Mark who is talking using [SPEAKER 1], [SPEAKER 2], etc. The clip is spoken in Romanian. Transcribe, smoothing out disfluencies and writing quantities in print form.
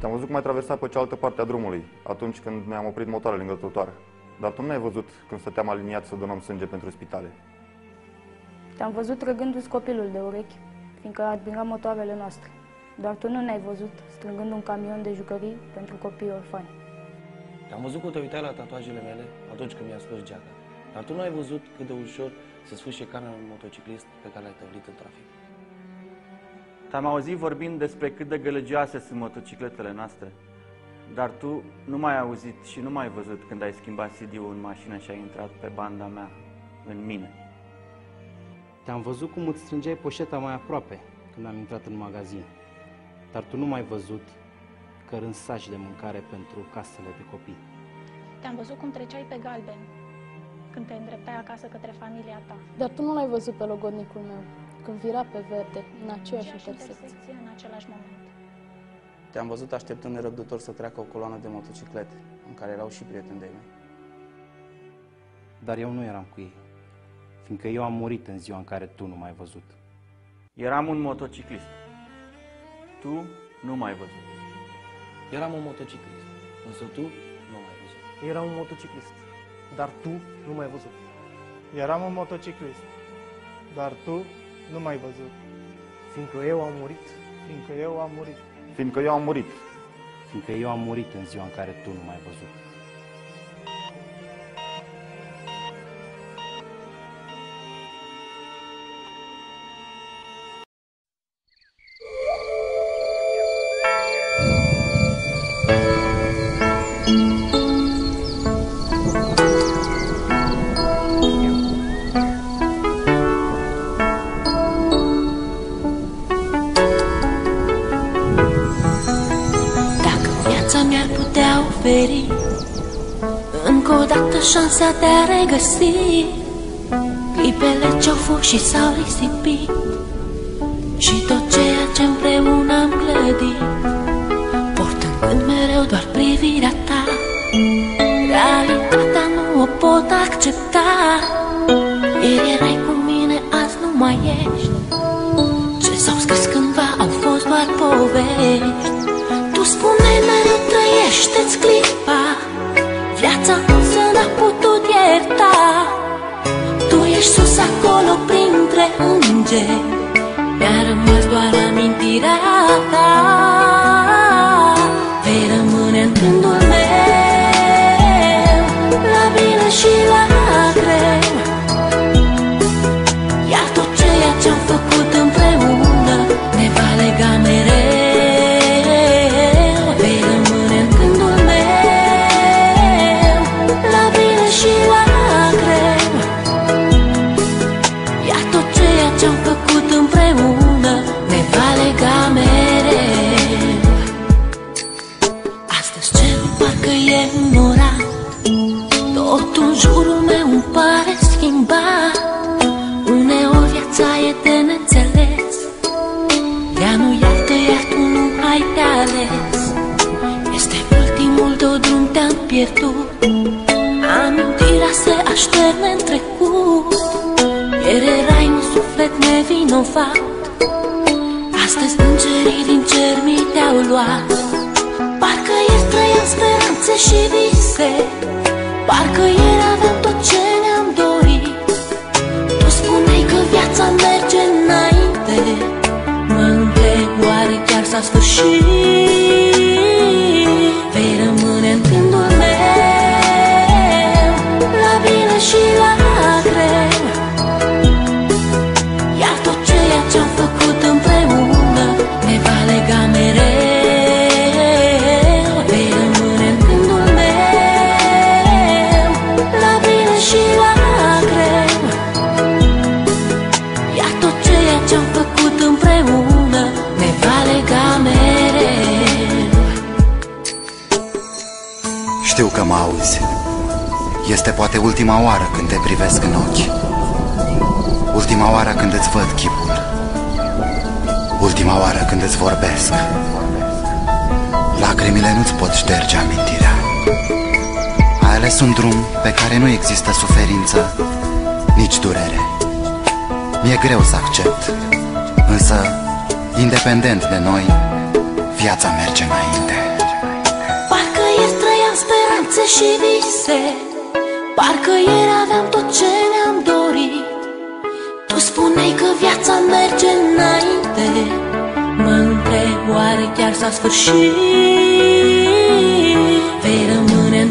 [SPEAKER 1] Te-am văzut cum ai traversat pe cealaltă parte a drumului, atunci când mi-am oprit motoarele lângă trotuar. Dar tu nu ai văzut când stăteam aliniat să donăm sânge pentru spitale.
[SPEAKER 2] Te-am văzut trăgându-ți copilul de urechi, fiindcă admiram motoarele noastre. Doar tu nu ne-ai văzut strângând un camion de jucării pentru copii orfani.
[SPEAKER 3] Te-am văzut cum te uitai la tatuajele mele atunci când mi-a scos geaca. Dar tu nu ai văzut cât de ușor să sfâșie camera unui motociclist pe care l-ai tăvlit în trafic.
[SPEAKER 4] Te-am auzit vorbind despre cât de gălăgioase sunt motocicletele noastre. Dar tu nu m-ai auzit și nu m-ai văzut când ai schimbat CD-ul în mașină și ai intrat pe banda mea, în mine.
[SPEAKER 5] Te-am văzut cum îți strângeai poșeta mai aproape când am intrat în magazin. Dar tu nu m-ai văzut cărând saci de mâncare pentru casele de copii.
[SPEAKER 6] Te-am văzut cum treceai pe galben când te îndreptai acasă către familia ta.
[SPEAKER 7] Dar tu nu l-ai văzut pe logodnicul meu când vira pe verde în aceeași intersecție.
[SPEAKER 6] În același moment.
[SPEAKER 8] Te-am văzut așteptând nerăbdător să treacă o coloană de motociclete, în care erau și prieteni de-ai mei.
[SPEAKER 5] Dar eu nu eram cu ei, fiindcă eu am murit în ziua în care tu nu m-ai văzut.
[SPEAKER 4] Eram un motociclist. Tu nu m-ai văzut.
[SPEAKER 3] Eram un motociclist, însă tu nu m-ai văzut.
[SPEAKER 9] Eram un motociclist, dar tu nu m-ai văzut. Eram un motociclist, dar tu nu m-ai văzut. Fiindcă eu am murit. Fiindcă eu am murit.
[SPEAKER 1] Fiindcă eu am murit.
[SPEAKER 5] Fiindcă eu am murit în ziua în care tu nu m-ai văzut.
[SPEAKER 10] Încă o dată șansa de a regăsi clipele ce-au fost și s-au risipit și tot ceea ce împreună am clădit, portând mereu doar privirea ta. Realitatea nu o pot accepta. Ieri erai cu mine, azi nu mai ești. Ce s-au scris cândva au fost doar povești. Tu spuneai mereu trăiește-ți clipa, viața însă n-a putut ierta. Tu ești sus acolo printre îngeri, mi-a rămas doar amintirea ta. Vei rămâne în gândul meu, la bine și la greu. Iar tot ceea ce-am făcut împreună ne va lega mereu. Ce-am făcut împreună ne va lega mereu. Astăzi cerul parcă e înnorat, totul în jurul meu îmi pare schimbat. Uneori viața e de neînțeles, ea nu iartă, iar tu nu ai de ales. Este ultimul tău drum, te-am pierdut, amintirea se așterne în trecut. Ieri erai un suflet nevinovat, astăzi îngerii din cer mi te-au luat. Parcă ieri trăiam speranțe și vise, parcă ieri aveam tot ce ne-am dorit. Tu spuneai că viața merge înainte, mă întreb oare chiar s-a sfârșit. Vei rămâne în gândul meu, la bine și la greu. Ce-am făcut împreună ne va lega mereu. Vei rămâne în gândul meu, la bine și la greu. Iar tot ceea ce-am făcut împreună ne va lega mereu.
[SPEAKER 11] Știu că mă auzi. Este poate ultima oară când te privesc în ochi, ultima oară când îți văd chipul, ultima oară când îți vorbesc. Lacrimile nu-ți pot șterge amintirea. Ai ales un drum pe care nu există suferință, nici durere. Mi-e greu să accept, însă, independent de noi, viața merge înainte.
[SPEAKER 10] Parcă ieri trăiam speranțe și vise, parcă ieri aveam tot ce ne-am dorit. Tu spuneai că viața merge înainte, mă întreb, oare chiar s-a sfârșit? Vei rămâne în